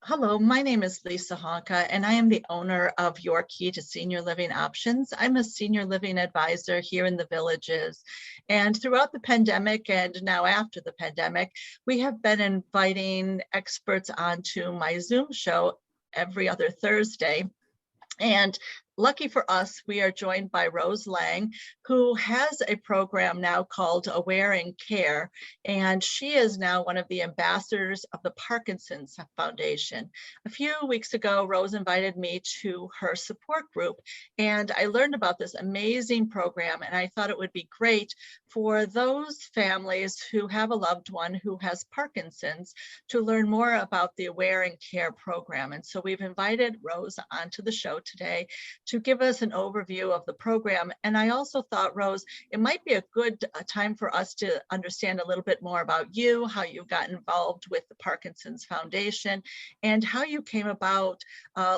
Hello, my name is Lisa Honka, and I am the owner of Your Key to Senior Living Options. I'm a senior living advisor here in the Villages. And throughout the pandemic and now after the pandemic, we have been inviting experts onto my Zoom show every other Thursday. And lucky for us, we are joined by Rose Lang, who has a program now called Aware in Care. And she is now one of the ambassadors of the Parkinson's Foundation. A few weeks ago, Rose invited me to her support group, and I learned about this amazing program. And I thought it would be great for those families who have a loved one who has Parkinson's to learn more about the Aware in Care program. And so we've invited Rose onto the show today to give us an overview of the program. And I also thought, Rose, it might be a good time for us to understand a little bit more about you, how you got involved with the Parkinson's Foundation, and how you came about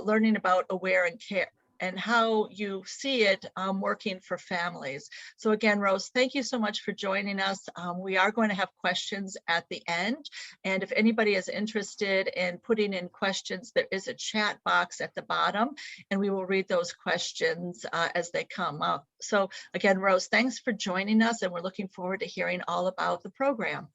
learning about Aware in Care and how you see it working for families. So again, Rose, thank you so much for joining us. We are going to have questions at the end. And if anybody is interested in putting in questions, there is a chat box at the bottom, and we will read those questions as they come up. So again, Rose, thanks for joining us, and we're looking forward to hearing all about the program.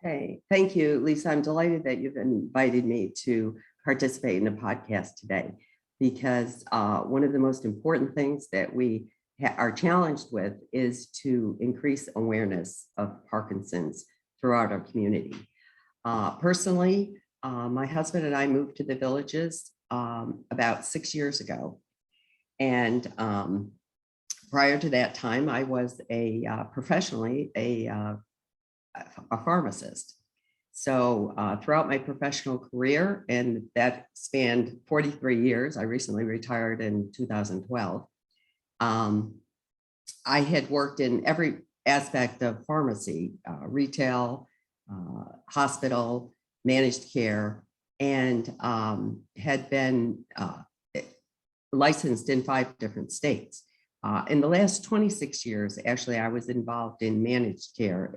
Hey, thank you, Lisa. I'm delighted that you've invited me to participate in the podcast today, because one of the most important things that we are challenged with is to increase awareness of Parkinson's throughout our community. Personally, my husband and I moved to the Villages about 6 years ago. And prior to that time, I was professionally a pharmacist. So throughout my professional career, and that spanned 43 years, I recently retired in 2012, I had worked in every aspect of pharmacy, retail, hospital, managed care, and had been licensed in 5 different states. In the last 26 years, actually, I was involved in managed care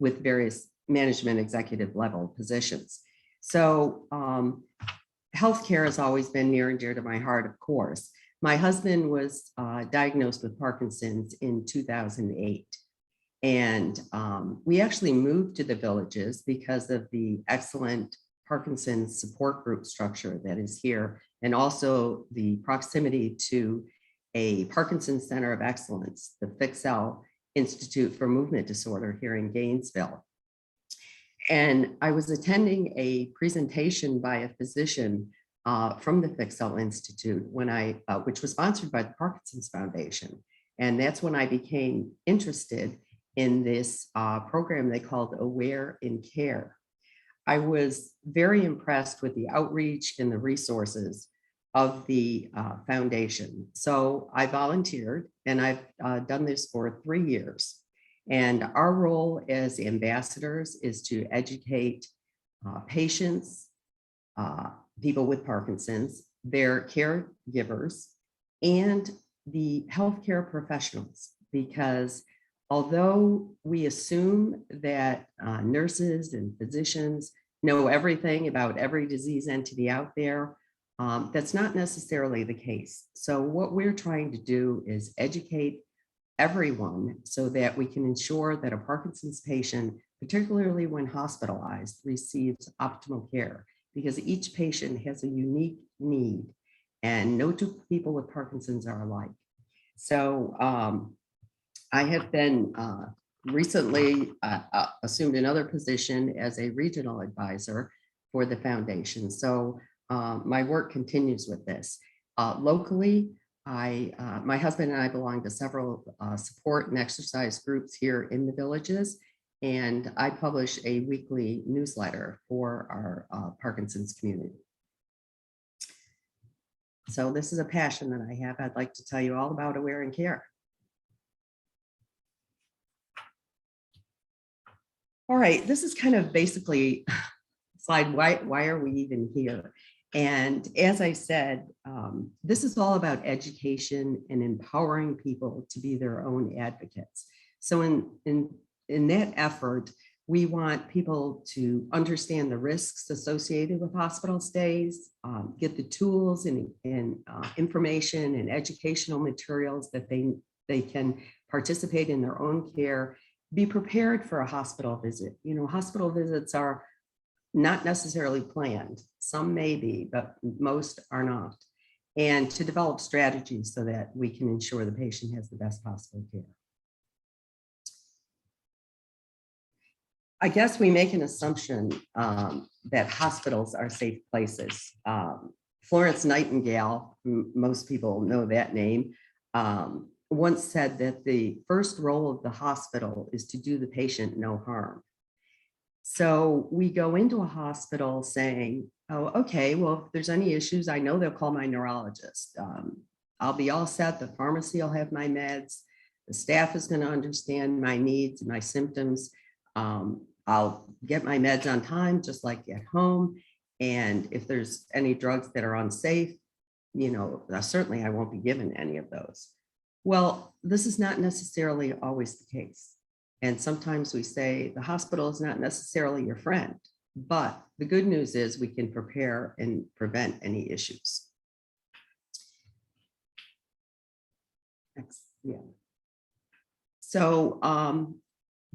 with various management executive level positions. So healthcare has always been near and dear to my heart, of course. My husband was diagnosed with Parkinson's in 2008. And we actually moved to the Villages because of the excellent Parkinson's support group structure that is here, and also the proximity to a Parkinson's Center of Excellence, the FIXL Institute for Movement Disorder here in Gainesville. And I was attending a presentation by a physician from the FIXL Institute which was sponsored by the Parkinson's Foundation. And that's when I became interested in this program they called Aware in Care. I was very impressed with the outreach and the resources of the foundation. So I volunteered, and I've done this for 3 years. And our role as ambassadors is to educate patients, people with Parkinson's, their caregivers, and the healthcare professionals, because although we assume that nurses and physicians know everything about every disease entity out there, that's not necessarily the case. So what we're trying to do is educate everyone so that we can ensure that a Parkinson's patient, particularly when hospitalized, receives optimal care, because each patient has a unique need and no 2 people with Parkinson's are alike. So I have been recently assumed another position as a regional advisor for the foundation. So my work continues with this. Locally, my husband and I belong to several support and exercise groups here in the Villages, and I publish a weekly newsletter for our Parkinson's community. So this is a passion that I have. I'd like to tell you all about Aware in Care. All right, this is kind of basically slide, why are we even here? And as I said, this is all about education and empowering people to be their own advocates. So in that effort, We want people to understand the risks associated with hospital stays, get the tools and information and educational materials that they can participate in their own care, be prepared for a hospital visit. You know, hospital visits are not necessarily planned. Some may be, but most are not. And to develop strategies so that we can ensure the patient has the best possible care. I guess we make an assumption that hospitals are safe places. Florence Nightingale, most people know that name, once said that the first role of the hospital is to do the patient no harm. So we go into a hospital saying, oh, okay, well, if there's any issues, I know they'll call my neurologist. I'll be all set. The pharmacy will have my meds. The staff is going to understand my needs and my symptoms. I'll get my meds on time, just like at home. And if there's any drugs that are unsafe, you know, certainly I won't be given any of those. Well, this is not necessarily always the case. And sometimes we say the hospital is not necessarily your friend, but the good news is we can prepare and prevent any issues. Next, yeah. So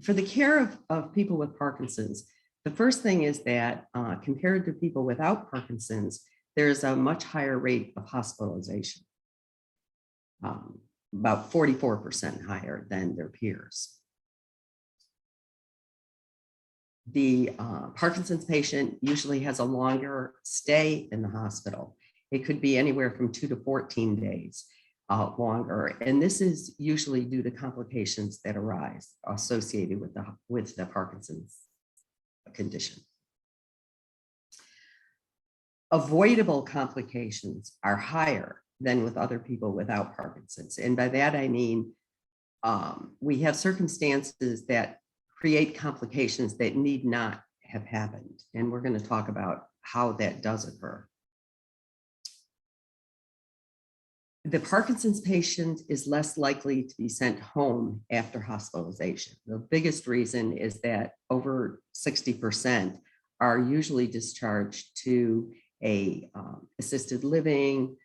for the care of people with Parkinson's, the first thing is that compared to people without Parkinson's, there's a much higher rate of hospitalization, about 44% higher than their peers. The Parkinson's patient usually has a longer stay in the hospital. It could be anywhere from 2 to 14 days longer. And this is usually due to complications that arise associated with the Parkinson's condition. Avoidable complications are higher than with other people without Parkinson's. And by that, I mean, we have circumstances that create complications that need not have happened. And we're going to talk about how that does occur. The Parkinson's patient is less likely to be sent home after hospitalization. The biggest reason is that over 60% are usually discharged to a assisted living,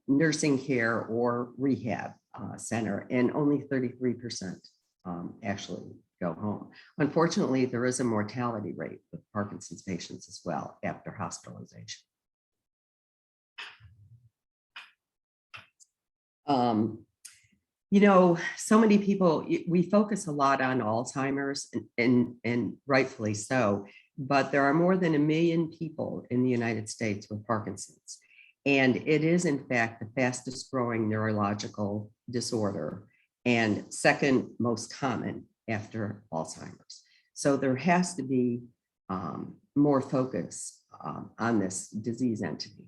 nursing care, or rehab center, and only 33% actually go home. Unfortunately, there is a mortality rate with Parkinson's patients as well after hospitalization. You know, so many people, we focus a lot on Alzheimer's and rightfully so, but there are more than 1 million people in the United States with Parkinson's. And it is in fact the fastest growing neurological disorder and second most common after Alzheimer's. So there has to be more focus on this disease entity.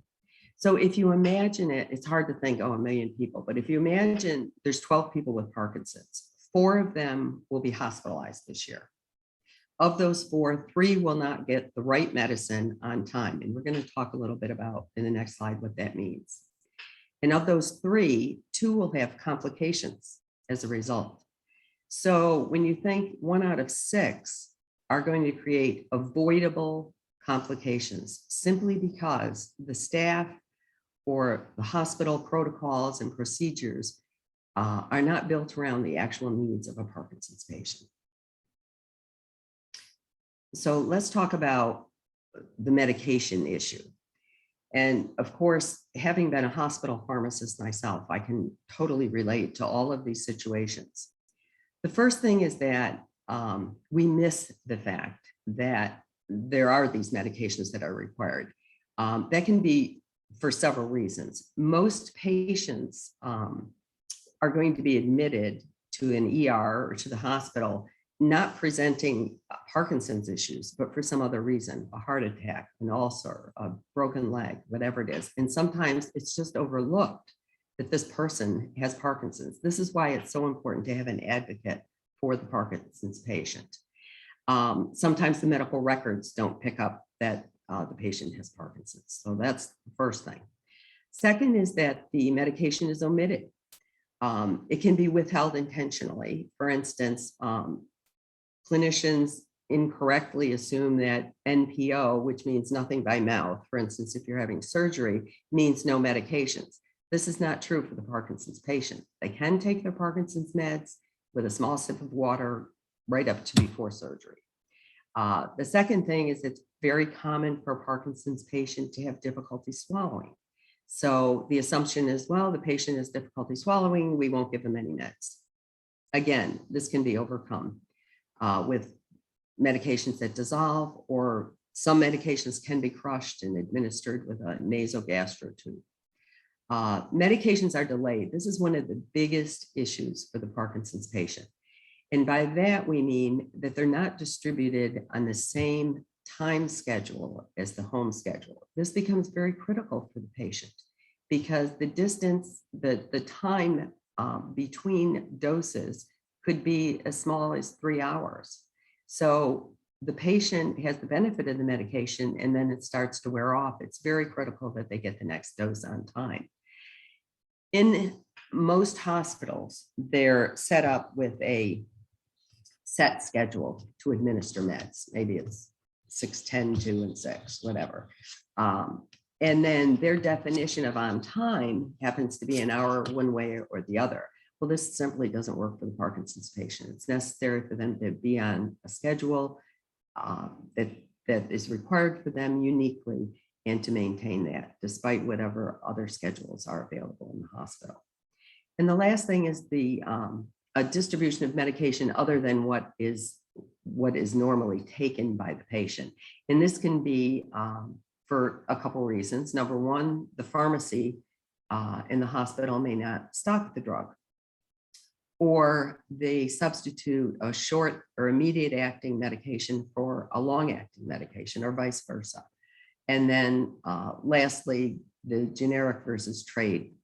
So if you imagine it, it's hard to think, oh, 1 million people, but if you imagine there's 12 people with Parkinson's, 4 of them will be hospitalized this year. Of those 4, 3 will not get the right medicine on time. And we're going to talk a little bit about in the next slide what that means. And of those 3, 2 will have complications as a result. So when you think 1 out of 6 are going to create avoidable complications simply because the staff or the hospital protocols and procedures are not built around the actual needs of a Parkinson's patient. So let's talk about the medication issue. And of course, having been a hospital pharmacist myself, I can totally relate to all of these situations. The first thing is that we miss the fact that there are these medications that are required. That can be for several reasons. Most patients are going to be admitted to an ER or to the hospital, not presenting Parkinson's issues, but for some other reason, a heart attack, an ulcer, a broken leg, whatever it is. And sometimes it's just overlooked that this person has Parkinson's. This is why it's so important to have an advocate for the Parkinson's patient. Sometimes the medical records don't pick up that the patient has Parkinson's. So that's the first thing. Second is that the medication is omitted. It can be withheld intentionally. For instance, clinicians incorrectly assume that NPO, which means nothing by mouth, for instance, if you're having surgery, means no medications. This is not true for the Parkinson's patient. They can take their Parkinson's meds with a small sip of water right up to before surgery. The second thing is it's very common for a Parkinson's patient to have difficulty swallowing. So the assumption is, well, the patient has difficulty swallowing, we won't give them any meds. Again, this can be overcome with medications that dissolve, or some medications can be crushed and administered with a nasogastric tube. Medications are delayed. This is one of the biggest issues for the Parkinson's patient. And by that, we mean that they're not distributed on the same time schedule as the home schedule. This becomes very critical for the patient because the distance, the time between doses could be as small as 3 hours. So the patient has the benefit of the medication and then it starts to wear off. It's very critical that they get the next dose on time. In most hospitals, they're set up with a set schedule to administer meds. Maybe it's 6, 10, 2, and 6, whatever. And then their definition of on time happens to be an hour one way or the other. Well, this simply doesn't work for the Parkinson's patient. It's necessary for them to be on a schedule that is required for them uniquely and to maintain that despite whatever other schedules are available in the hospital. And the last thing is the a distribution of medication other than what is normally taken by the patient. And this can be for a couple reasons. Number one, the pharmacy in the hospital may not stock the drug, or they substitute a short or immediate acting medication for a long acting medication, or vice versa. And then lastly, the generic versus trade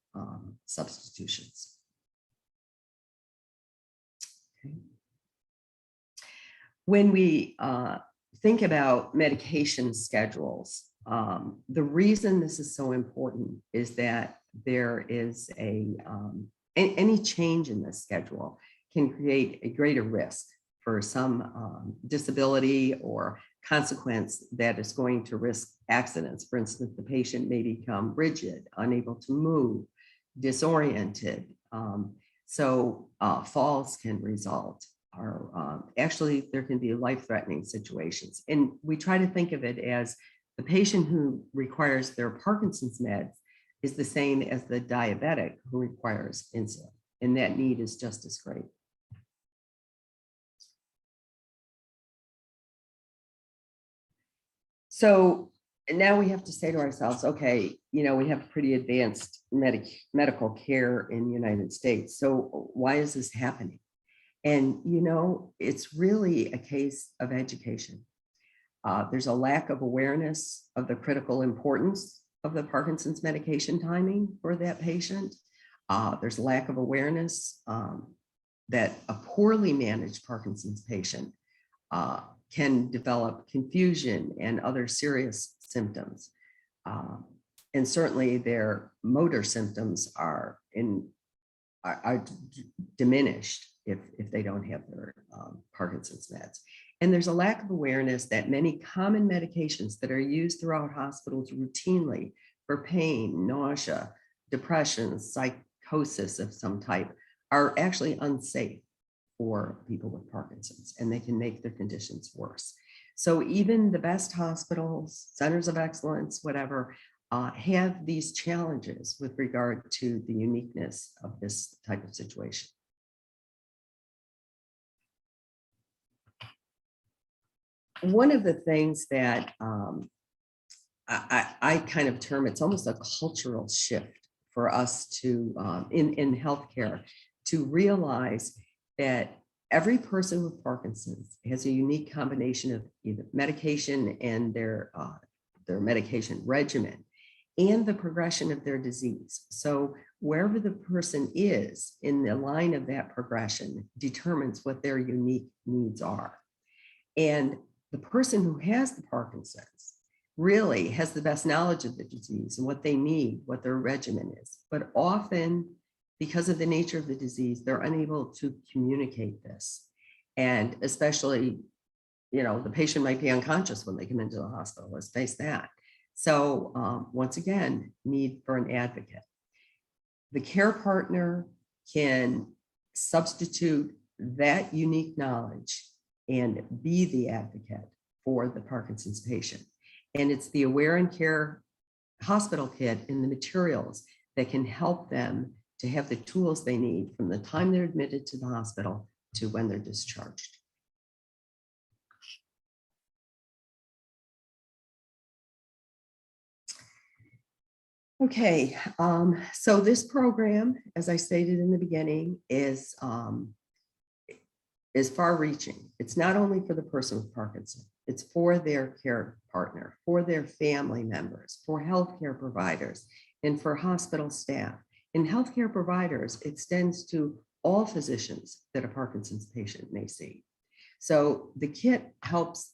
substitutions. Okay. When we think about medication schedules, the reason this is so important is that there is any change in this schedule can create a greater risk for some disability or consequence that is going to risk accidents. For instance, the patient may become rigid, unable to move, disoriented. So falls can result, or actually there can be life-threatening situations. And we try to think of it as the patient who requires their Parkinson's meds is the same as the diabetic who requires insulin, and that need is just as great. So now we have to say to ourselves, okay, you know, we have pretty advanced medical care in the United States. So why is this happening? And, you know, it's really a case of education. There's a lack of awareness of the critical importance of the Parkinson's medication timing for that patient. There's a lack of awareness that a poorly managed Parkinson's patient can develop confusion and other serious symptoms. And certainly their motor symptoms are diminished if they don't have their Parkinson's meds. And there's a lack of awareness that many common medications that are used throughout hospitals routinely for pain, nausea, depression, psychosis of some type are actually unsafe for people with Parkinson's, and they can make their conditions worse. So even the best hospitals, centers of excellence, whatever, have these challenges with regard to the uniqueness of this type of situation. One of the things that I kind of term, it's almost a cultural shift for us to, in healthcare, to realize that every person with Parkinson's has a unique combination of either medication and their medication regimen and the progression of their disease. So wherever the person is in the line of that progression determines what their unique needs are. And the person who has the Parkinson's really has the best knowledge of the disease and what they need, what their regimen is. But often, because of the nature of the disease, they're unable to communicate this. And especially the patient might be unconscious when they come into the hospital. Let's face that. So once again, need for an advocate. The care partner can substitute that unique knowledge and be the advocate for the Parkinson's patient. And it's the Aware and Care hospital kit and the materials that can help them to have the tools they need from the time they're admitted to the hospital to when they're discharged. Okay, so this program, as I stated in the beginning, is far-reaching. It's not only for the person with Parkinson, it's for their care partner, for their family members, for healthcare providers, and for hospital staff. And healthcare providers extends to all physicians that a Parkinson's patient may see. So the kit helps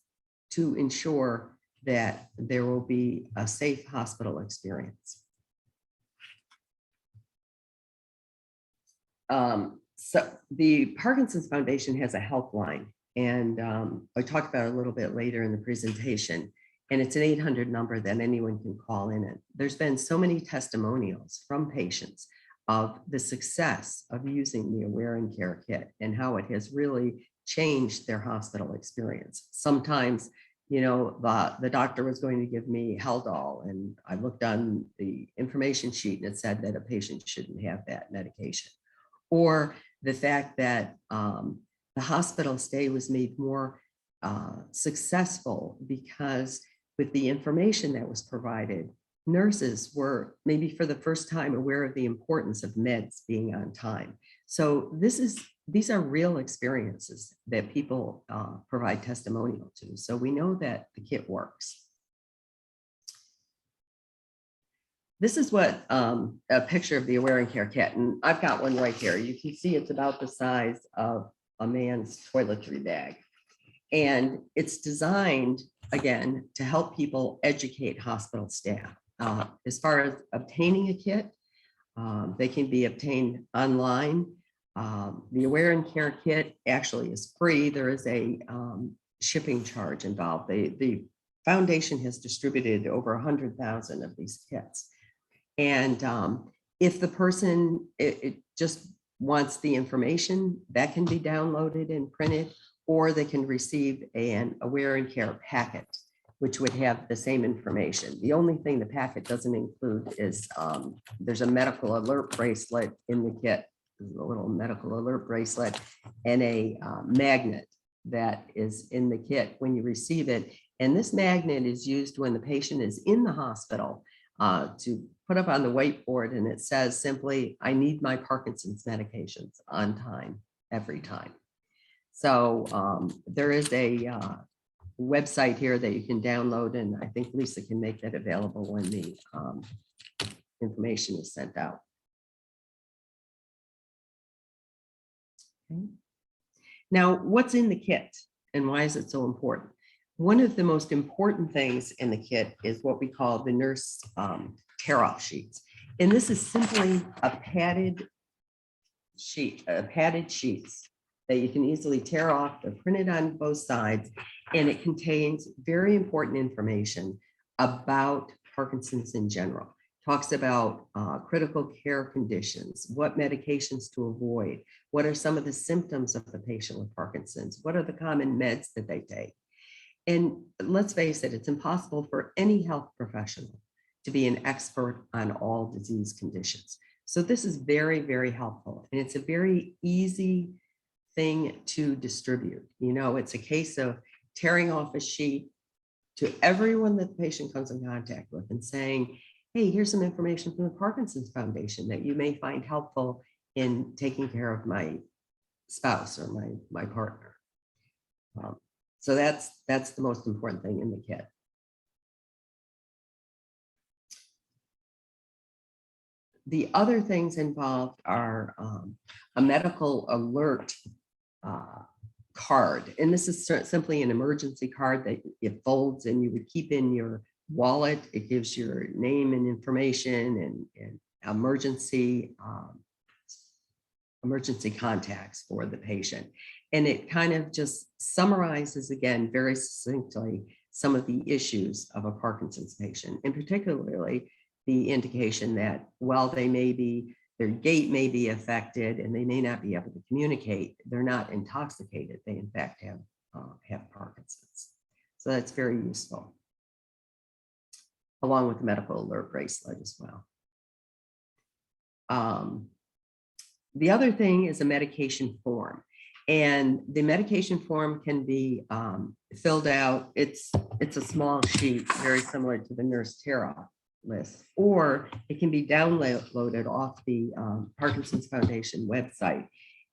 to ensure that there will be a safe hospital experience. So the Parkinson's Foundation has a helpline, and I talked about it a little bit later in the presentation, and it's an 800 number that anyone can call in. And there's been so many testimonials from patients of the success of using the Aware and Care kit and how it has really changed their hospital experience. Sometimes, the doctor was going to give me Haldol, and I looked on the information sheet and it said that a patient shouldn't have that medication. Or the fact that the hospital stay was made more successful because with the information that was provided, nurses were maybe for the first time aware of the importance of meds being on time. So these are real experiences that people provide testimonial to. So we know that the kit works. This is what a picture of the Aware and Care kit, and I've got one right here. You can see it's about the size of a man's toiletry bag. And it's designed, again, to help people educate hospital staff. As far as obtaining a kit, they can be obtained online. The Aware and Care kit actually is free. There is a shipping charge involved. The foundation has distributed over 100,000 of these kits. And if the person it just wants the information, that can be downloaded and printed, or they can receive an Aware and Care packet, which would have the same information. The only thing the packet doesn't include is there's a medical alert bracelet in the kit, a little medical alert bracelet, and a magnet that is in the kit when you receive it. And this magnet is used when the patient is in the hospital to put up on the whiteboard, and it says simply, I need my Parkinson's medications on time, every time. So there is a website here that you can download, and I think Lisa can make that available when the information is sent out. Okay. Now, what's in the kit and why is it so important? One of the most important things in the kit is what we call the nurse tear-off sheets. And this is simply a padded sheet, padded sheets that you can easily tear off. They're printed on both sides, and it contains very important information about Parkinson's in general. Talks about critical care conditions, what medications to avoid, what are some of the symptoms of the patient with Parkinson's, what are the common meds that they take. And let's face it, it's impossible for any health professional to be an expert on all disease conditions. So this is very, very helpful. And it's a very easy thing to distribute. It's a case of tearing off a sheet to everyone that the patient comes in contact with and saying, hey, here's some information from the Parkinson's Foundation that you may find helpful in taking care of my spouse or my partner. So that's the most important thing in the kit. The other things involved are a medical alert card. And this is simply an emergency card that it folds and you would keep in your wallet. It gives your name and information and emergency contacts for the patient. And it kind of just summarizes again very succinctly some of the issues of a Parkinson's patient, and particularly the indication that while they may be, their gait may be affected and they may not be able to communicate, they're not intoxicated. They in fact have Parkinson's. So that's very useful, along with the medical alert bracelet as well. The other thing is a medication form. And the medication form can be filled out. It's a small sheet, very similar to the Nurse Tara list, or it can be downloaded off the Parkinson's Foundation website.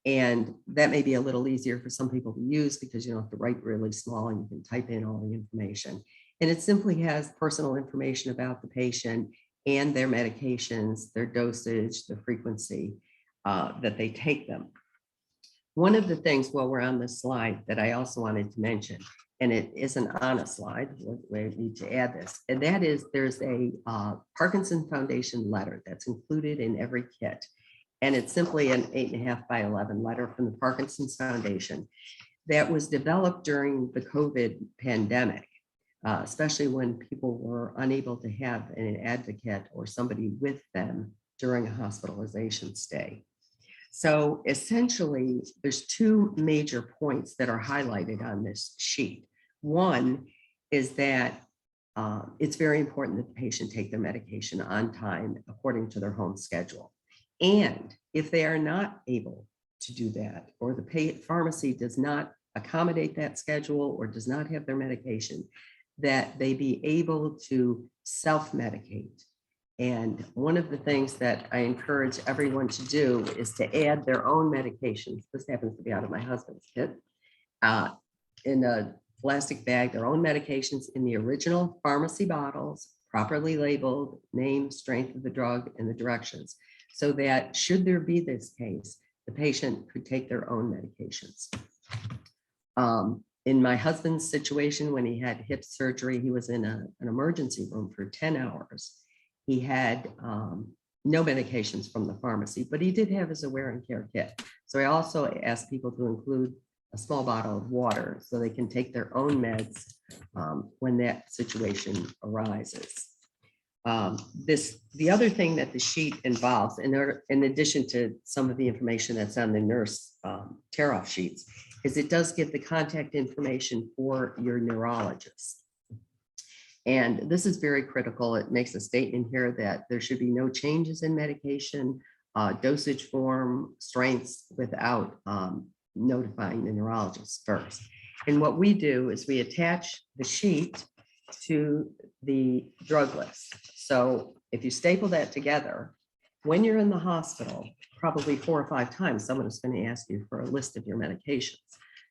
And that may be a little easier for some people to use because you don't have to write really small and you can type in all the information. And it simply has personal information about the patient and their medications, their dosage, the frequency that they take them. One of the things while we're on this slide that I also wanted to mention, and it isn't on a slide, we need to add this, and that is there's a Parkinson Foundation letter that's included in every kit. And it's simply an 8.5 by 11 letter from the Parkinson's Foundation that was developed during the COVID pandemic, especially when people were unable to have an advocate or somebody with them during a hospitalization stay. So essentially, there's two major points that are highlighted on this sheet. One is that it's very important that the patient take their medication on time according to their home schedule. And if they are not able to do that, or the pharmacy does not accommodate that schedule or does not have their medication, that they be able to self-medicate. And one of the things that I encourage everyone to do is to add their own medications. This happens to be out of my husband's kit, in a plastic bag, their own medications in the original pharmacy bottles, properly labeled, name, strength of the drug, and the directions, so that should there be this case, the patient could take their own medications. In my husband's situation, when he had hip surgery, he was in an emergency room for 10 hours. He had no medications from the pharmacy, but he did have his aware and care kit. So I also asked people to include a small bottle of water so they can take their own meds when that situation arises. The other thing that the sheet involves, in addition to some of the information that's on the nurse tear-off sheets, is it does give the contact information for your neurologist. And this is very critical. It makes a statement here that there should be no changes in medication, dosage form, strengths without notifying the neurologist first. And what we do is we attach the sheet to the drug list. So if you staple that together, when you're in the hospital, probably 4 or 5 times, someone is going to ask you for a list of your medications.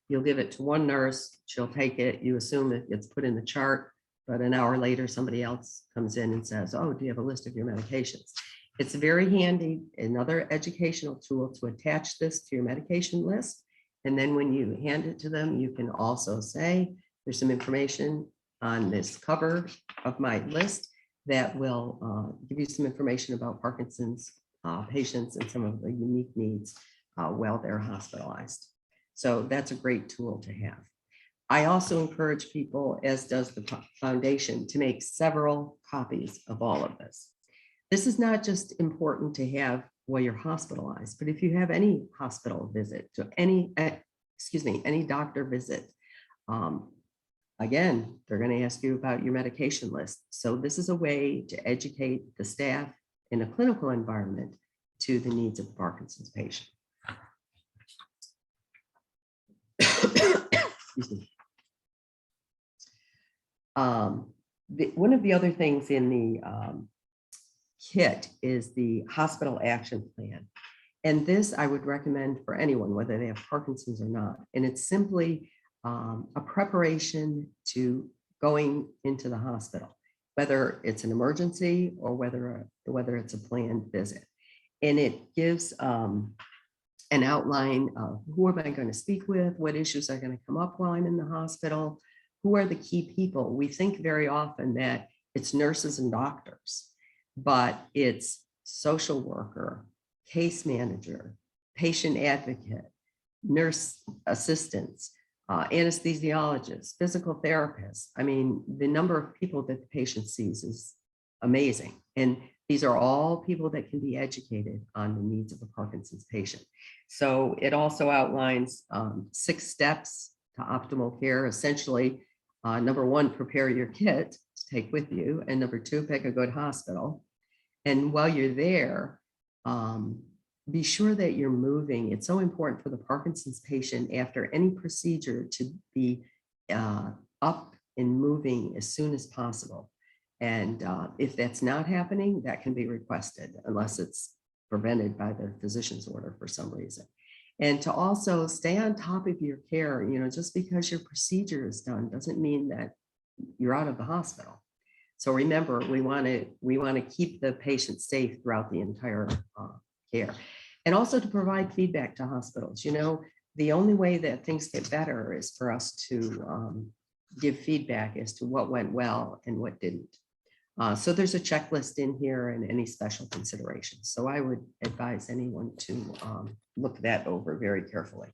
You'll give it to one nurse, she'll take it, you assume it gets put in the chart, but an hour later, somebody else comes in and says, oh, do you have a list of your medications? It's very handy, another educational tool to attach this to your medication list. And then when you hand it to them, you can also say, there's some information on this cover of my list that will give you some information about Parkinson's patients and some of the unique needs while they're hospitalized. So that's a great tool to have. I also encourage people, as does the foundation, to make several copies of all of this. This is not just important to have while you're hospitalized, but if you have any hospital visit, to any doctor visit, again, they're going to ask you about your medication list. So this is a way to educate the staff in a clinical environment to the needs of the Parkinson's patient. Excuse me. One of the other things in the kit is the hospital action plan. And this I would recommend for anyone, whether they have Parkinson's or not. And it's simply a preparation to going into the hospital, whether it's an emergency or whether it's a planned visit. And it gives an outline of who am I going to speak with, what issues are going to come up while I'm in the hospital, who are the key people. We think very often that it's nurses and doctors, but it's social worker, case manager, patient advocate, nurse assistants, anesthesiologists, physical therapists. I mean, the number of people that the patient sees is amazing. And these are all people that can be educated on the needs of a Parkinson's patient. So it also outlines 6 steps to optimal care. Essentially, number 1, prepare your kit to take with you. And number 2, pick a good hospital. And while you're there, be sure that you're moving. It's so important for the Parkinson's patient after any procedure to be up and moving as soon as possible. And if that's not happening, that can be requested unless it's prevented by the physician's order for some reason. And to also stay on top of your care, just because your procedure is done doesn't mean that you're out of the hospital. So remember, we want to keep the patient safe throughout the entire care. And also to provide feedback to hospitals. The only way that things get better is for us to give feedback as to what went well and what didn't. So there's a checklist in here and any special considerations. So I would advise anyone to look that over very carefully.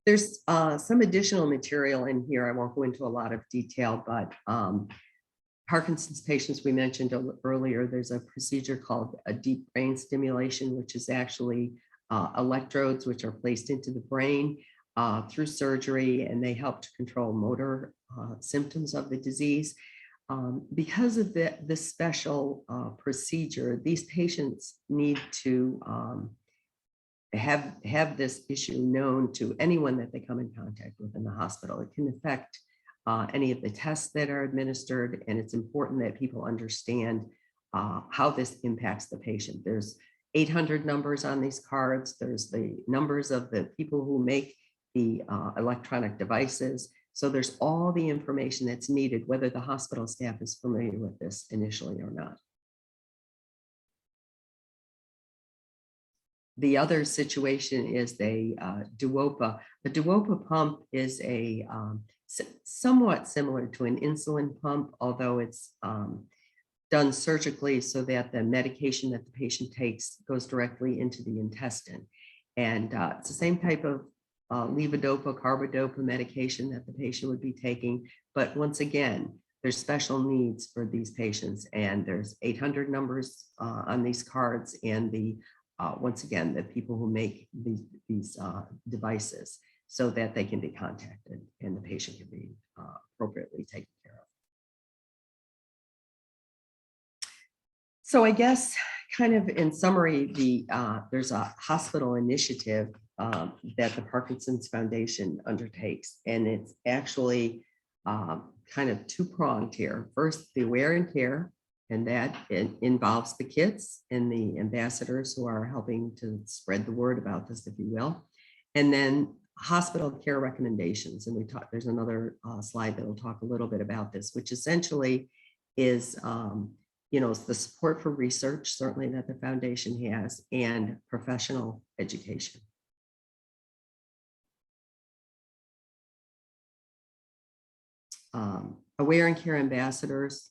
There's some additional material in here. I won't go into a lot of detail, but Parkinson's patients, we mentioned earlier, there's a procedure called a deep brain stimulation, which is actually electrodes which are placed into the brain through surgery, and they help to control motor symptoms of the disease. Because of this special procedure, these patients need to have this issue known to anyone that they come in contact with in the hospital. It can affect any of the tests that are administered, and it's important that people understand how this impacts the patient. There's 800 numbers on these cards. There's the numbers of the people who make the electronic devices. So there's all the information that's needed, whether the hospital staff is familiar with this initially or not. The other situation is the Duopa. The Duopa pump is a somewhat similar to an insulin pump, although it's done surgically so that the medication that the patient takes goes directly into the intestine. And it's the same type of levodopa, carbidopa medication that the patient would be taking. But once again, there's special needs for these patients, and there's 800 numbers on these cards, and the once again, the people who make these devices, so that they can be contacted and the patient can be appropriately taken care of. So I guess kind of in summary, there's a hospital initiative that the Parkinson's Foundation undertakes, and it's actually kind of two-pronged here. First, the aware and care, and that involves the kits and the ambassadors who are helping to spread the word about this, if you will. And then hospital care recommendations. And there's another slide that will talk a little bit about this, which essentially is, the support for research, certainly that the foundation has, and professional education. Aware and care ambassadors,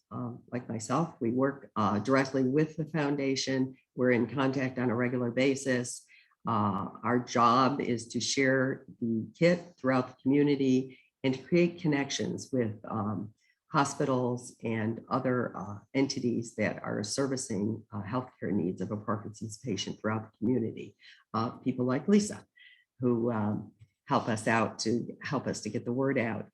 like myself, we work directly with the foundation. We're in contact on a regular basis. Our job is to share the kit throughout the community and to create connections with hospitals and other entities that are servicing healthcare needs of a Parkinson's patient throughout the community. People like Lisa, who help us out to help us to get the word out.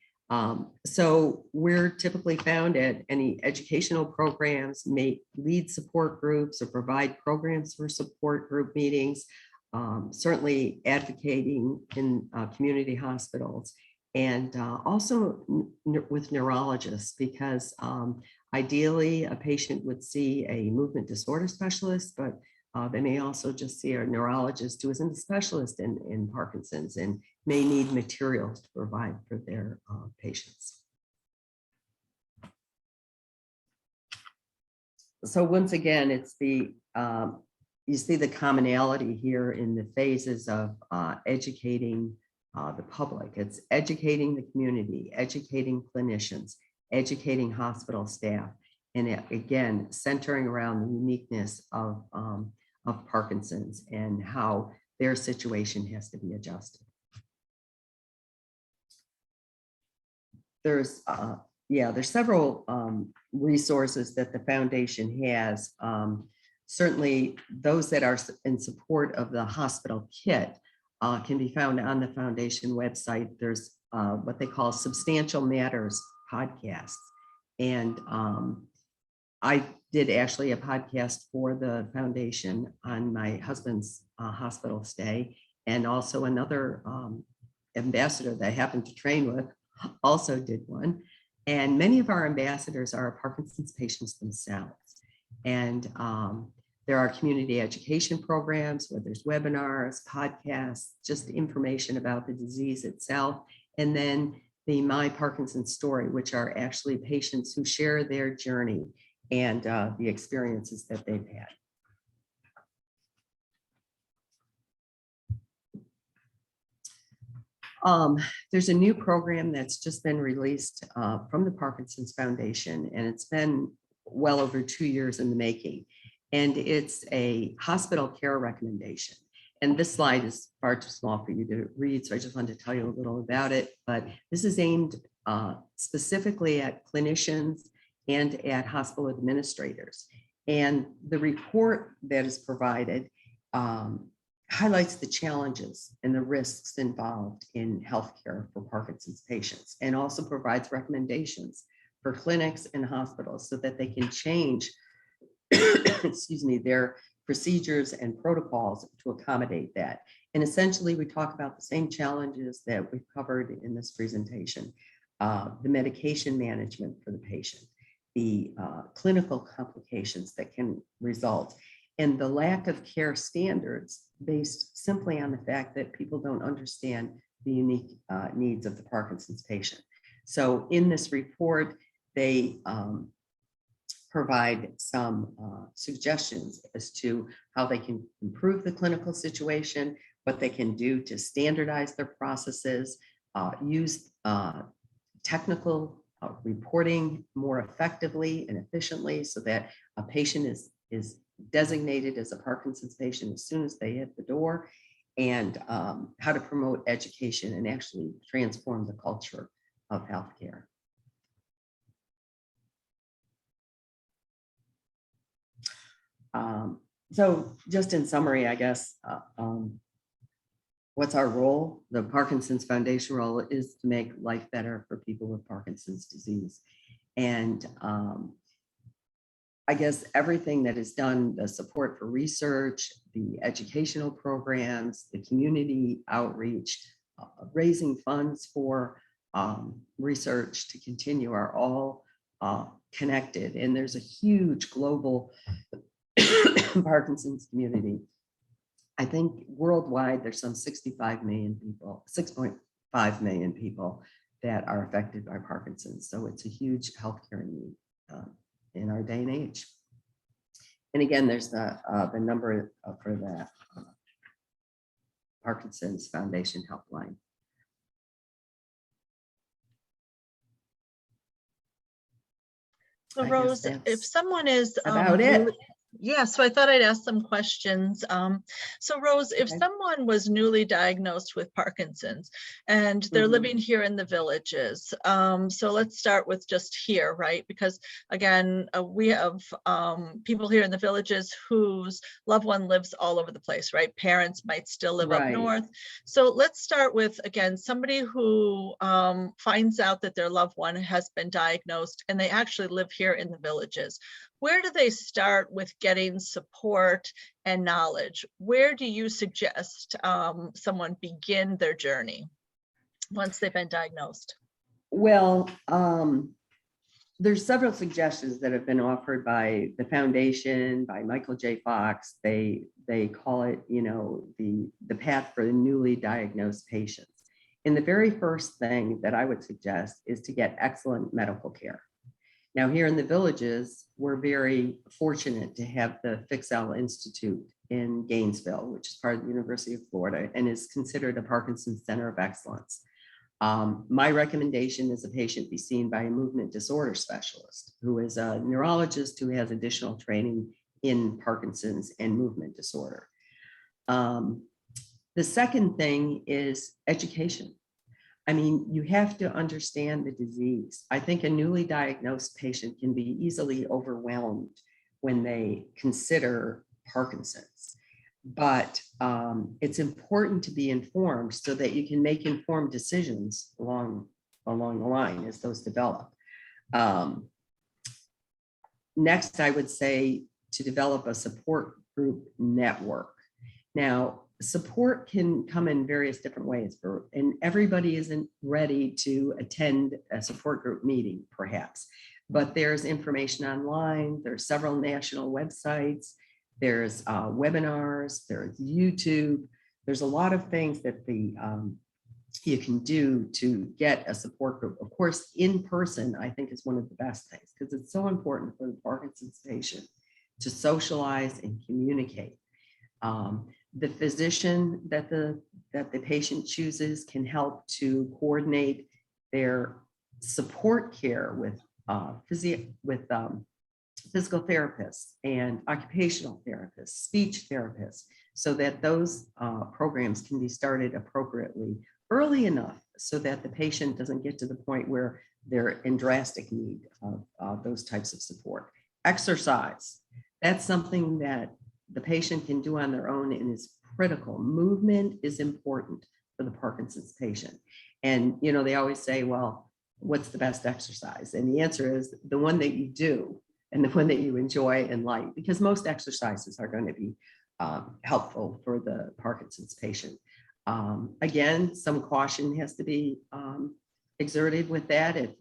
So we're typically found at any educational programs, lead support groups, or provide programs for support group meetings, certainly advocating in community hospitals, and also with neurologists, because ideally a patient would see a movement disorder specialist, but they may also just see a neurologist who isn't a specialist in Parkinson's and may need materials to provide for their patients. So once again, it's the, you see the commonality here in the phases of educating the public. It's educating the community, educating clinicians, educating hospital staff, and again, centering around the uniqueness of Parkinson's and how their situation has to be adjusted. There's several resources that the foundation has. Certainly those that are in support of the hospital kit can be found on the foundation website. There's what they call Substantial Matters podcasts. And I did actually a podcast for the foundation on my husband's hospital stay, and also another ambassador that I happened to train with also did one. And many of our ambassadors are Parkinson's patients themselves. And there are community education programs where there's webinars, podcasts, just information about the disease itself. And then the My Parkinson's Story, which are actually patients who share their journey and the experiences that they've had. There's a new program that's just been released from the Parkinson's Foundation, and it's been well over 2 years in the making. And it's a hospital care recommendation. And this slide is far too small for you to read, so I just wanted to tell you a little about it. But this is aimed specifically at clinicians and at hospital administrators. And the report that is provided highlights the challenges and the risks involved in healthcare for Parkinson's patients, and also provides recommendations for clinics and hospitals so that they can change excuse me, their procedures and protocols to accommodate that. And essentially, we talk about the same challenges that we've covered in this presentation: the medication management for the patient, the clinical complications that can result, and the lack of care standards based simply on the fact that people don't understand the unique needs of the Parkinson's patient. So in this report, they provide some suggestions as to how they can improve the clinical situation, what they can do to standardize their processes, use technical reporting more effectively and efficiently so that a patient is designated as a Parkinson's patient as soon as they hit the door, and how to promote education and actually transform the culture of healthcare. So just in summary, I guess, what's our role? The Parkinson's Foundation role is to make life better for people with Parkinson's disease. And I guess everything that is done, the support for research, the educational programs, the community outreach, raising funds for research to continue, are all connected. And there's a huge global Parkinson's community. I think worldwide there's some 65 million people, 6.5 million people that are affected by Parkinson's. So it's a huge healthcare need in our day and age. And again, there's the number for the Parkinson's Foundation Helpline. So Rose, if someone is about it. Yeah, so I thought I'd ask some questions. So Rose, if someone was newly diagnosed with Parkinson's and they're living here in the Villages, so let's start with just here, right? Because again, we have people here in the Villages whose loved one lives all over the place, right? Parents might still live up north. So let's start with, again, somebody who finds out that their loved one has been diagnosed and they actually live here in the Villages. Where do they start with getting support and knowledge? Where do you suggest someone begin their journey once they've been diagnosed? Well, there's several suggestions that have been offered by the foundation, by Michael J. Fox. They call it, you know, the path for the newly diagnosed patients. And the very first thing that I would suggest is to get excellent medical care. Now, here in the Villages, we're very fortunate to have the Fixell Institute in Gainesville, which is part of the University of Florida and is considered a Parkinson's Center of Excellence. My recommendation is a patient be seen by a movement disorder specialist who is a neurologist who has additional training in Parkinson's and movement disorder. The second thing is education. I mean, you have to understand the disease. I think a newly diagnosed patient can be easily overwhelmed when they consider Parkinson's. But it's important to be informed so that you can make informed decisions along the line as those develop. Next, I would say to develop a support group network. Now, support can come in various different ways, and everybody isn't ready to attend a support group meeting, perhaps. But there's information online. There's several national websites. There's webinars. There's YouTube. There's a lot of things that you can do to get a support group. Of course, in person, I think is one of the best things because it's so important for the Parkinson's patient to socialize and communicate. The physician that the patient chooses can help to coordinate their support care with physical therapists and occupational therapists, speech therapists, so that those programs can be started appropriately early enough so that the patient doesn't get to the point where they're in drastic need of those types of support. Exercise, that's something that the patient can do on their own and is critical. Movement is important for the Parkinson's patient. And, you know, they always say, well, what's the best exercise? And the answer is the one that you do and the one that you enjoy and like, because most exercises are going to be helpful for the Parkinson's patient. Again, some caution has to be exerted with that. If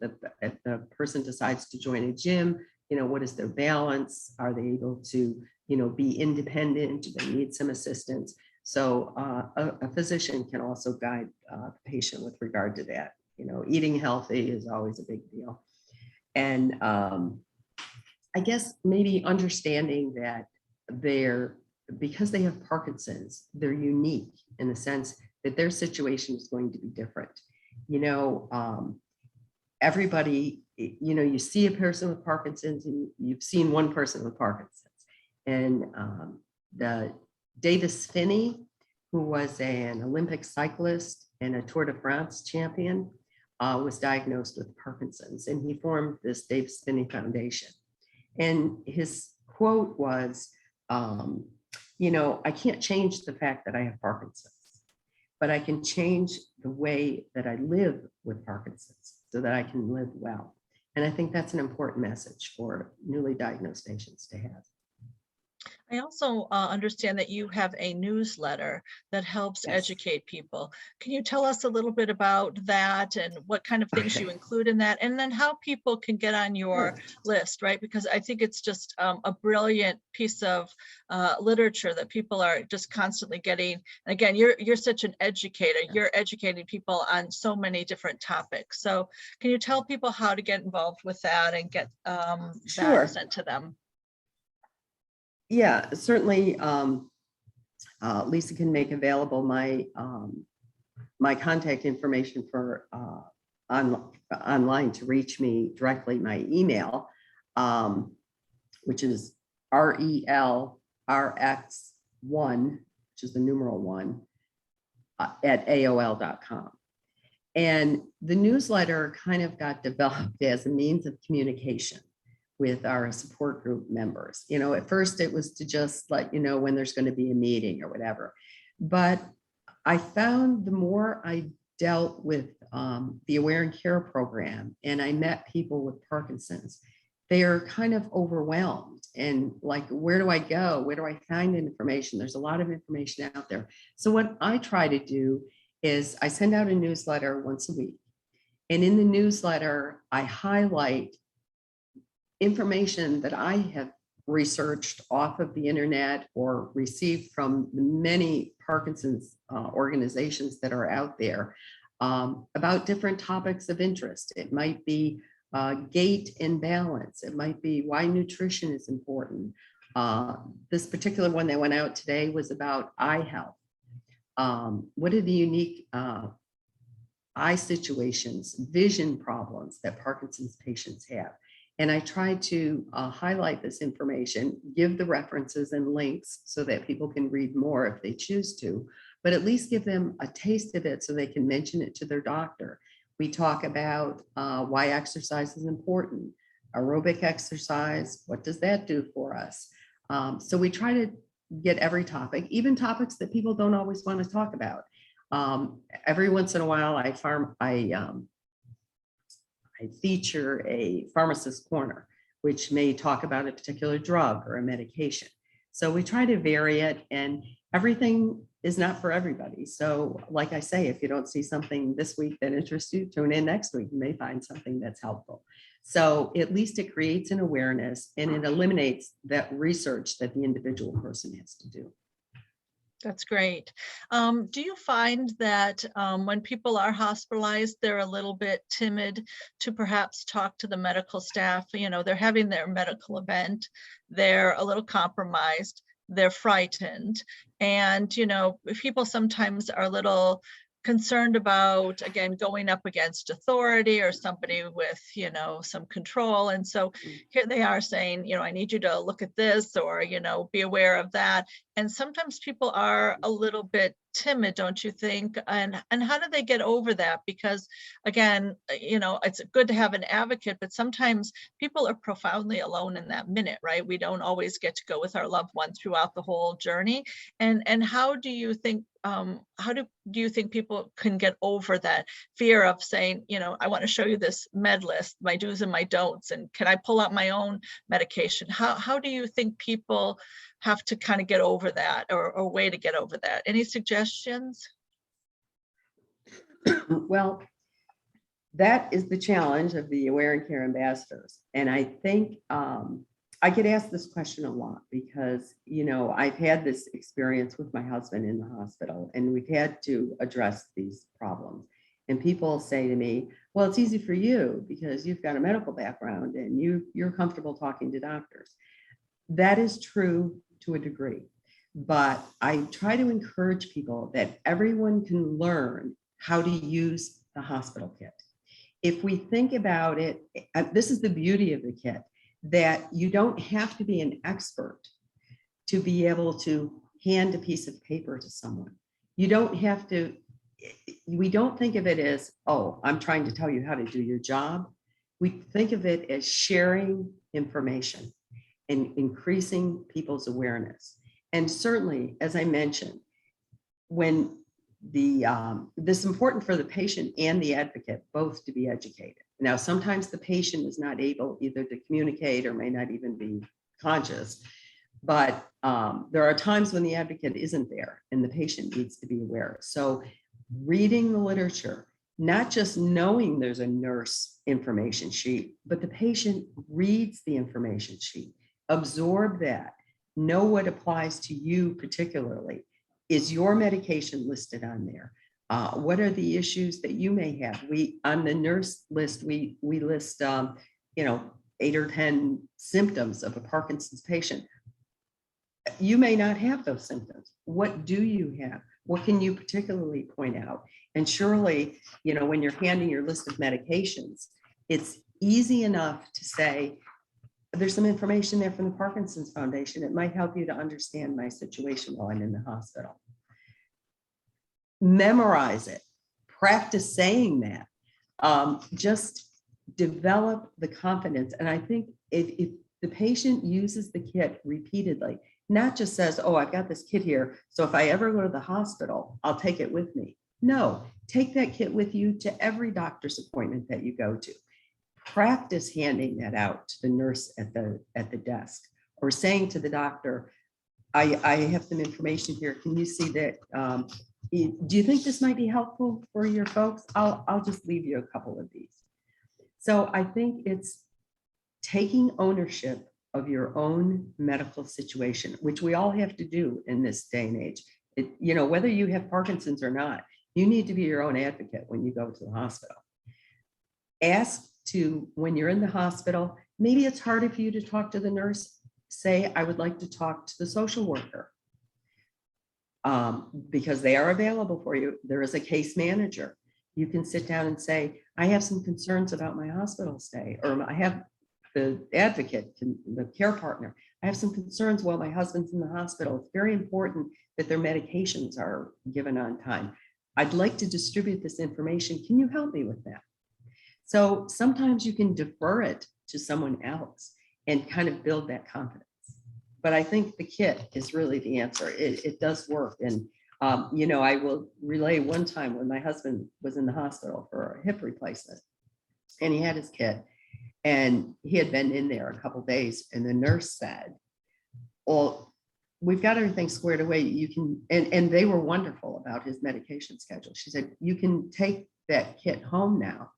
the person decides to join a gym, you know, what is their balance? Are they able to, you know, be independent? Do they need some assistance? So a physician can also guide the patient with regard to that. You know, eating healthy is always a big deal. And I guess maybe understanding that because they have Parkinson's, they're unique in the sense that their situation is going to be different. You know, everybody, you know, you see a person with Parkinson's and you've seen one person with Parkinson's. And the Davis Finney, who was an Olympic cyclist and a Tour de France champion, was diagnosed with Parkinson's, and he formed this Davis Finney Foundation. And his quote was, you know, I can't change the fact that I have Parkinson's, but I can change the way that I live with Parkinson's so that I can live well. And I think that's an important message for newly diagnosed patients to have. I also understand that you have a newsletter that helps Yes. educate people. Can you tell us a little bit about that and what kind of things you include in that, and then how people can get on your list, right? Because I think it's just a brilliant piece of literature that people are just constantly getting. And again, you're such an educator. You're educating people on so many different topics. So can you tell people how to get involved with that and get Sure. that sent to them? Yeah, certainly. Lisa can make available my contact information for online to reach me directly. My email, which is RELRX1, which is the numeral 1, at AOL.com. And the newsletter kind of got developed as a means of communication with our support group members. You know, at first it was to just let you know when there's going to be a meeting or whatever. But I found the more I dealt with the Aware and Care program and I met people with Parkinson's, they are kind of overwhelmed and like, where do I go? Where do I find information? There's a lot of information out there. So what I try to do is I send out a newsletter once a week. And in the newsletter, I highlight information that I have researched off of the internet or received from the many Parkinson's organizations that are out there about different topics of interest. It might be gait and balance. It might be why nutrition is important. This particular one that went out today was about eye health. What are the unique eye situations, vision problems that Parkinson's patients have? And I try to highlight this information, give the references and links so that people can read more if they choose to. but at least give them a taste of it so they can mention it to their doctor. We talk about why exercise is important, aerobic exercise, what does that do for us? So we try to get every topic, even topics that people don't always want to talk about. Every once in a while, I feature a pharmacist corner, which may talk about a particular drug or a medication. So we try to vary it, and everything is not for everybody. So like I say, if you don't see something this week that interests you, tune in next week. You may find something that's helpful. So at least it creates an awareness, and it eliminates that research that the individual person has to do. That's great. Do you find that when people are hospitalized, they're a little bit timid to perhaps talk to the medical staff? You know, they're having their medical event, they're a little compromised, they're frightened. And, you know, people sometimes are a little concerned about, again, going up against authority or somebody with, you know, some control. And so here they are saying, you know, I need you to look at this, or, you know, be aware of that. And sometimes people are a little bit timid, don't you think? And how do they get over that? Because again, you know, it's good to have an advocate, but sometimes people are profoundly alone in that minute, right? We don't always get to go with our loved one throughout the whole journey. And how do you think do you think people can get over that fear of saying, you know, I want to show you this med list, my do's and my don'ts, and can I pull out my own medication? How do you think people have to kind of get over that, or way to get over that? Any suggestions? Well, that is the challenge of the Aware and Care ambassadors. And I think I get asked this question a lot because, you know, I've had this experience with my husband in the hospital, and we've had to address these problems. And people say to me, well, it's easy for you because you've got a medical background and you're comfortable talking to doctors. That is true to a degree, but I try to encourage people that everyone can learn how to use the hospital kit. If we think about it, this is the beauty of the kit, that you don't have to be an expert to be able to hand a piece of paper to someone. You don't have to, we don't think of it as, oh, I'm trying to tell you how to do your job. We think of it as sharing information and increasing people's awareness. And certainly, as I mentioned, when this is important for the patient and the advocate both to be educated. Now, sometimes the patient is not able either to communicate or may not even be conscious, but there are times when the advocate isn't there and the patient needs to be aware. So reading the literature, not just knowing there's a nurse information sheet, but the patient reads the information sheet, absorb that, know what applies to you particularly. Is your medication listed on there? What are the issues that you may have? We, on the nurse list, we list, 8 or 10 symptoms of a Parkinson's patient. You may not have those symptoms. What do you have? What can you particularly point out? And surely, when you're handing your list of medications, it's easy enough to say, there's some information there from the Parkinson's Foundation. It might help you to understand my situation while I'm in the hospital. Memorize it, practice saying that, just develop the confidence. And I think if the patient uses the kit repeatedly, not just says, oh, I've got this kit here, so if I ever go to the hospital, I'll take it with me. No, take that kit with you to every doctor's appointment that you go to. Practice handing that out to the nurse at the desk, or saying to the doctor, I have some information here. Can you see that? Do you think this might be helpful for your folks? I'll just leave you a couple of these. So I think it's taking ownership of your own medical situation, which we all have to do in this day and age. Whether you have Parkinson's or not, you need to be your own advocate when you go to the hospital. Ask to, when you're in the hospital, maybe it's harder for you to talk to the nurse. Say, I would like to talk to the social worker, because they are available for you. There is a case manager. You can sit down and say, I have some concerns about my hospital stay, or I have the advocate, the care partner. I have some concerns while my husband's in the hospital. It's very important that their medications are given on time. I'd like to distribute this information. Can you help me with that? So sometimes you can defer it to someone else and kind of build that confidence. But I think the kit is really the answer. It does work. And, I will relay one time when my husband was in the hospital for a hip replacement and he had his kit and he had been in there a couple of days and the nurse said, well, we've got everything squared away. You can, and they were wonderful about his medication schedule. She said, you can take that kit home now.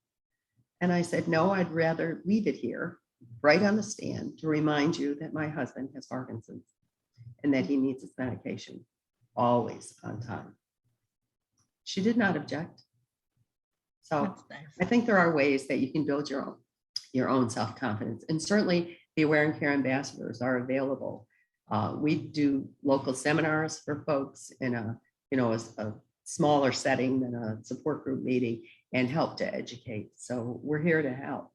And I said, no, I'd rather leave it here right on the stand to remind you that my husband has Parkinson's and that he needs his medication always on time. She did not object. So That's nice. I think there are ways that you can build your own self-confidence. And certainly the Aware and Care ambassadors are available. We do local seminars for folks in a smaller setting than a support group meeting and help to educate. So we're here to help.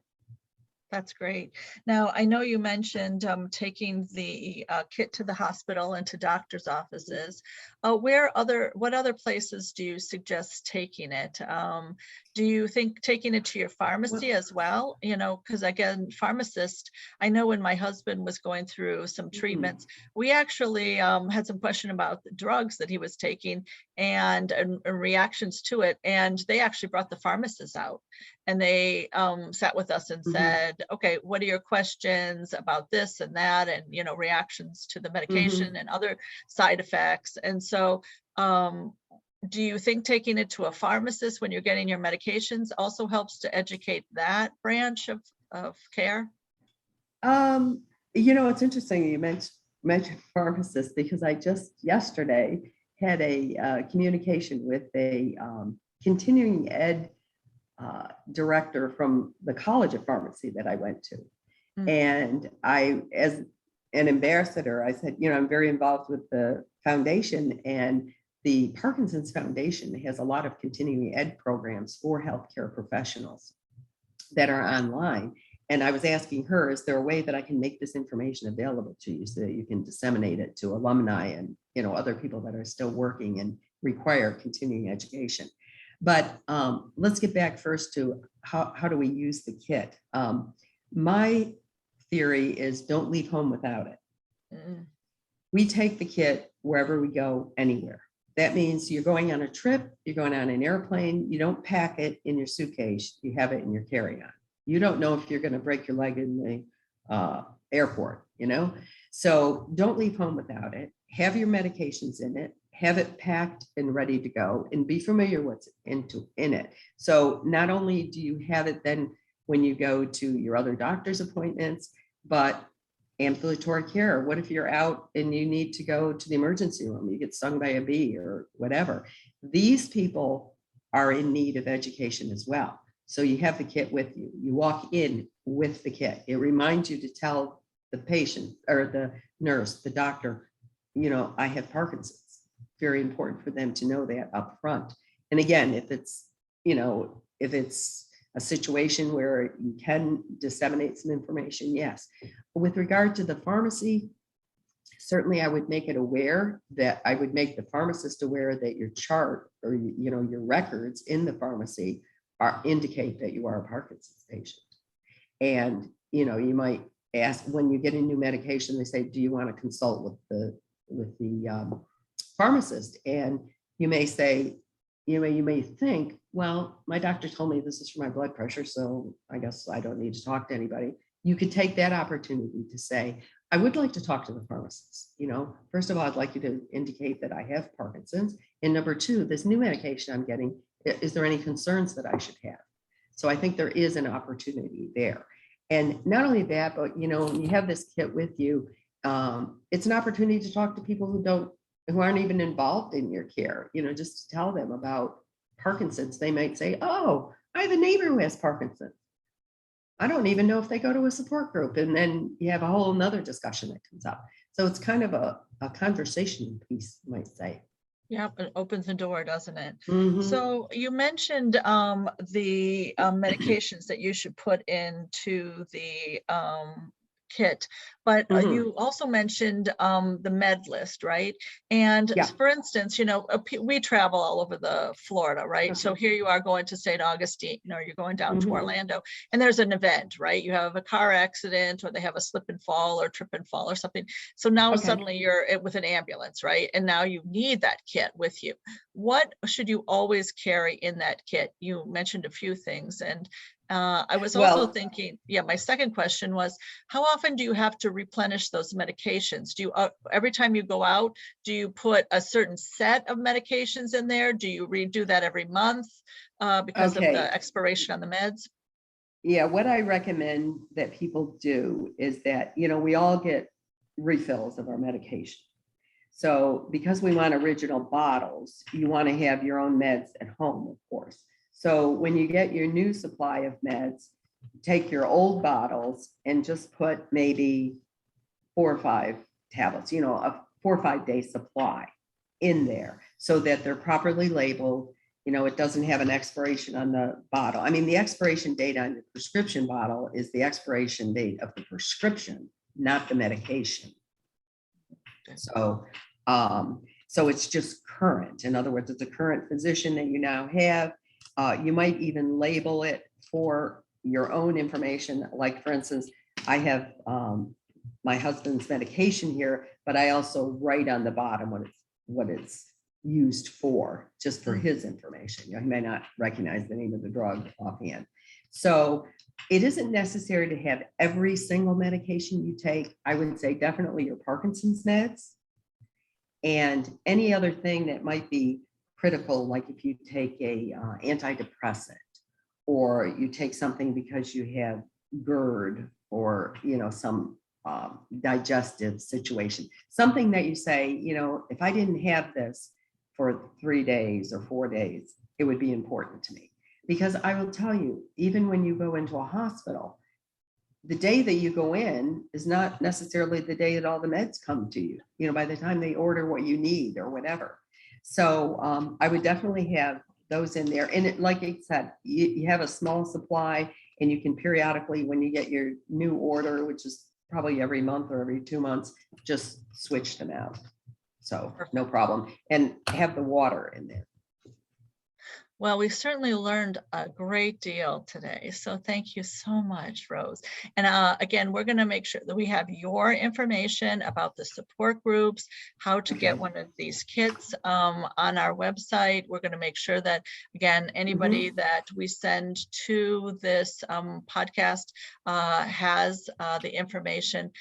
That's great. Now, I know you mentioned taking the kit to the hospital and to doctor's offices. What other places do you suggest taking it? Do you think taking it to your pharmacy as well? Because again, pharmacist, I know when my husband was going through some treatments, we actually had some question about the drugs that he was taking and reactions to it. And they actually brought the pharmacist out and they sat with us and said, okay, what are your questions about this and that, and reactions to the medication and other side effects. And so do you think taking it to a pharmacist when you're getting your medications also helps to educate that branch of care? It's interesting you mentioned pharmacists, because I just yesterday had a communication with a continuing ed director from the College of Pharmacy that I went to. And I, as an ambassador, I said, I'm very involved with the foundation, and the Parkinson's Foundation has a lot of continuing ed programs for healthcare professionals that are online. And I was asking her, is there a way that I can make this information available to you so that you can disseminate it to alumni and other people that are still working and require continuing education? But let's get back first to how do we use the kit? My theory is don't leave home without it. We take the kit wherever we go, anywhere. That means you're going on a trip, you're going on an airplane, you don't pack it in your suitcase, you have it in your carry-on. You don't know if you're going to break your leg in the airport, So don't leave home without it. Have your medications in it. Have it packed and ready to go, and be familiar what's in it. So not only do you have it then when you go to your other doctor's appointments, but ambulatory care. What if you're out and you need to go to the emergency room? You get stung by a bee or whatever. These people are in need of education as well. So you have the kit with you. You walk in with the kit. It reminds you to tell the patient or the nurse, the doctor, I have Parkinson's. Very important for them to know that up front. And again, if it's a situation where you can disseminate some information, yes. With regard to the pharmacy, certainly I would make it aware that I would make the pharmacist aware that your chart or your records in the pharmacy indicate that you are a Parkinson's patient. And you might ask when you get a new medication, they say, do you want to consult with the pharmacist? And you may say, you may think, well, my doctor told me this is for my blood pressure, so I guess I don't need to talk to anybody. You could take that opportunity to say, I would like to talk to the pharmacist. First of all, I'd like you to indicate that I have Parkinson's. And number two, this new medication I'm getting, is there any concerns that I should have? So I think there is an opportunity there. And not only that, but when you have this kit with you, it's an opportunity to talk to people who aren't even involved in your care, just to tell them about Parkinson's. They might say, oh, I have a neighbor who has Parkinson's. I don't even know if they go to a support group. And then you have a whole nother discussion that comes up. So it's kind of a conversation piece, you might say. Yeah, it opens the door, doesn't it? Mhm. So you mentioned the medications that you should put into the kit. But Mhm. you also mentioned the med list, right? And Yeah. for instance, we travel all over the Florida, right? So here you are going to St. Augustine, or you're going down to Mhm. Orlando, and there's an event, right? You have a car accident, or they have a slip and fall or trip and fall or something. So now Okay. suddenly you're with an ambulance, right? And now you need that kit with you. What should you always carry in that kit? You mentioned a few things, and I was also Well, thinking, yeah, my second question was, how often do you have to replenish those medications? Do you, every time you go out, do you put a certain set of medications in there? Do you redo that every month because of okay. the expiration on the meds? Yeah, what I recommend that people do is that, we all get refills of our medication. So because we want original bottles, you want to have your own meds at home, of course. So when you get your new supply of meds, take your old bottles and just put maybe 4 or 5 tablets, a 4 or 5 day supply in there so that they're properly labeled. It doesn't have an expiration on the bottle. I mean, the expiration date on the prescription bottle is the expiration date of the prescription, not the medication. So, so it's just current. In other words, it's a current physician that you now have. You might even label it for your own information. Like, for instance, I have my husband's medication here, but I also write on the bottom what it's used for, just for his information. He may not recognize the name of the drug offhand. So it isn't necessary to have every single medication you take. I would say definitely your Parkinson's meds and any other thing that might be critical, like if you take a antidepressant or you take something because you have GERD or some digestive situation, something that you say, if I didn't have this for 3 days or 4 days, it would be important to me. Because I will tell you, even when you go into a hospital, the day that you go in is not necessarily the day that all the meds come to you, by the time they order what you need or whatever. So I would definitely have those in there. And like I said, you have a small supply and you can periodically, when you get your new order, which is probably every month or every 2 months, just switch them out. So no problem. And have the water in there. Well, we've certainly learned a great deal today. So thank you so much, Rose. And again, we're going to make sure that we have your information about the support groups, how to get one of these kits on our website. We're going to make sure that, again, anybody that we send to this podcast has the information.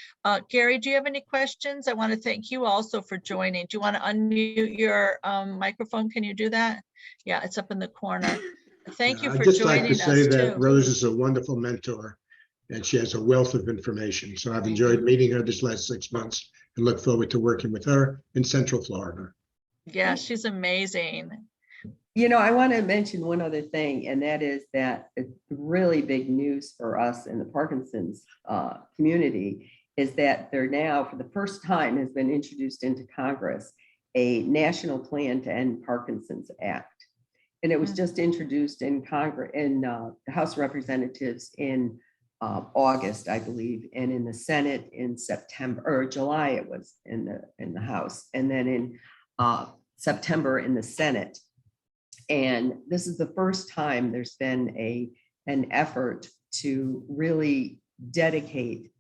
Gary, do you have any questions? I want to thank you also for joining. Do you want to unmute your microphone? Can you do that? Yeah, it's up in the corner. Thank you for I'd just joining like to us say that too. Rose is a wonderful mentor and she has a wealth of information. So I've Thank enjoyed you. meeting her this last 6 months and look forward to working with her in Central Florida. Yeah, she's amazing. I want to mention one other thing, and that is that it's really big news for us in the Parkinson's community is that there now, for the first time, has been introduced into Congress a national plan to end Parkinson's Act. And it was just introduced in Congress, in the House of Representatives in August, I believe, and in the Senate in September or July. It was in the House, and then in September in the Senate. And this is the first time there's been an effort to really dedicate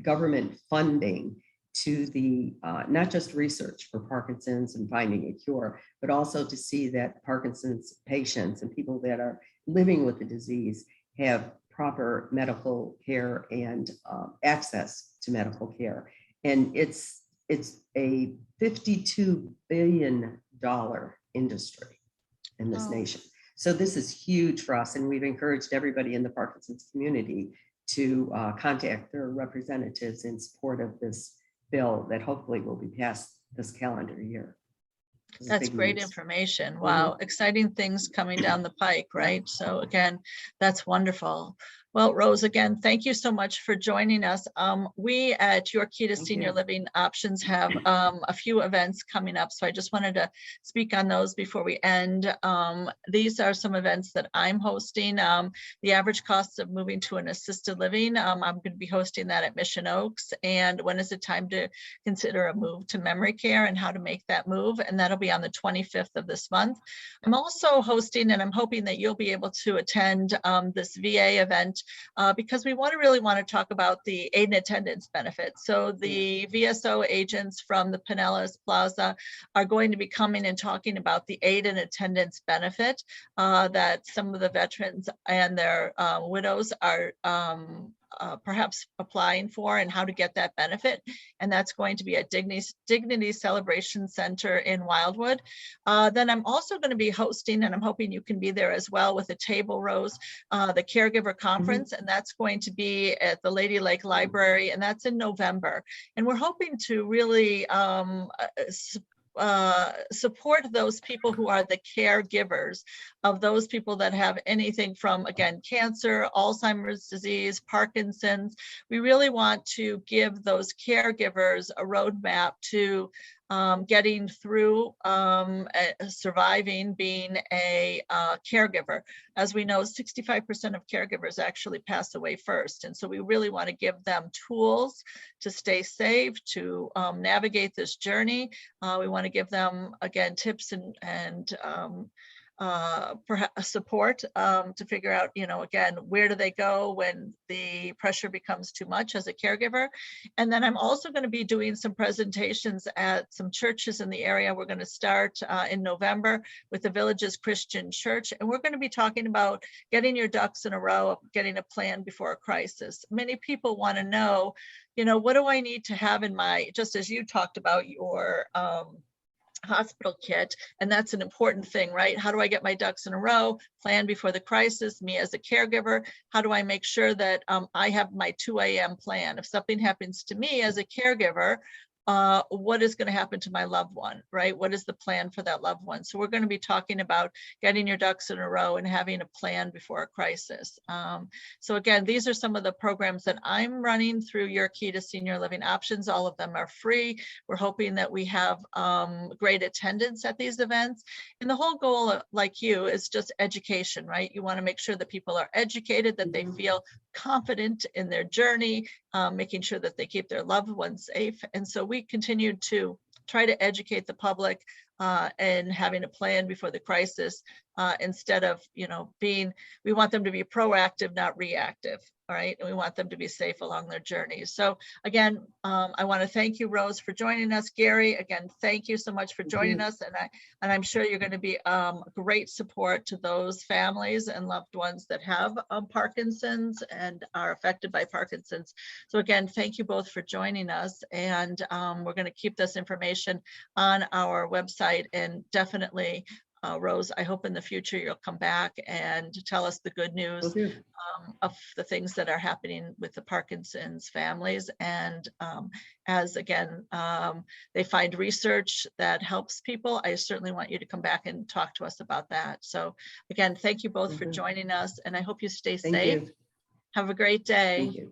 government funding to the not just research for Parkinson's and finding a cure, but also to see that Parkinson's patients and people that are living with the disease have proper medical care and access to medical care. And it's a $52 billion industry in this nation. So this is huge for us, and we've encouraged everybody in the Parkinson's community to contact their representatives in support of this bill that hopefully will be passed this calendar year. That's great information. Wow, exciting things coming down the pike, right? So again, that's wonderful. Well, Rose, again, thank you so much for joining us. We at Your Key to Thank Senior you. Living Options have a few events coming up, so I just wanted to speak on those before we end. These are some events that I'm hosting. The average cost of moving to an assisted living, I'm going to be hosting that at Mission Oaks. And when is it time to consider a move to memory care and how to make that move? And that'll be on the 25th of this month. I'm also hosting, and I'm hoping that you'll be able to attend this VA event because we really want to talk about the aid and attendance benefits. So the VSO agents from the Pinellas Plaza are going to be coming and talking about the aid and attendance benefit that some of the veterans and their widows are perhaps applying for and how to get that benefit. And that's going to be at Dignity Celebration Center in Wildwood. Then I'm also going to be hosting, and I'm hoping you can be there as well with a table, Rose, the Caregiver Conference, and that's going to be at the Lady Lake Library, and that's in November. And we're hoping to really support those people who are the caregivers of those people that have anything from, again, cancer, Alzheimer's disease, Parkinson's. We really want to give those caregivers a roadmap to getting through surviving being a caregiver. As we know, 65% of caregivers actually pass away first. And so we really want to give them tools to stay safe, to navigate this journey. We want to give them, again, tips and perhaps support to figure out, again, where do they go when the pressure becomes too much as a caregiver. And then I'm also going to be doing some presentations at some churches in the area. We're going to start in November with the Villages Christian Church, and we're going to be talking about getting your ducks in a row, getting a plan before a crisis. Many people want to know, what do I need to have in my, just as you talked about your hospital kit, and that's an important thing, right? How do I get my ducks in a row, plan before the crisis? Me as a caregiver, how do I make sure that I have my 2 a.m. plan? If something happens to me as a caregiver, what is going to happen to my loved one, right? What is the plan for that loved one? So we're going to be talking about getting your ducks in a row and having a plan before a crisis. So again, these are some of the programs that I'm running through Your Key to Senior Living Options. All of them are free. We're hoping that we have great attendance at these events. And the whole goal, like you, is just education, right? You want to make sure that people are educated, that they feel confident in their journey, making sure that they keep their loved ones safe. And so we continue to try to educate the public and having a plan before the crisis instead of, we want them to be proactive, not reactive. All right. And we want them to be safe along their journey. So again, I want to thank you, Rose, for joining us. Gary, again, thank you so much for joining us. And I'm sure you're going to be great support to those families and loved ones that have Parkinson's and are affected by Parkinson's. So again, thank you both for joining us. And we're going to keep this information on our website, and definitely Rose, I hope in the future you'll come back and tell us the good news of the things that are happening with the Parkinson's families. And as again, they find research that helps people, I certainly want you to come back and talk to us about that. So again, thank you both for joining us, and I hope you stay safe. Have a great day. Thank you.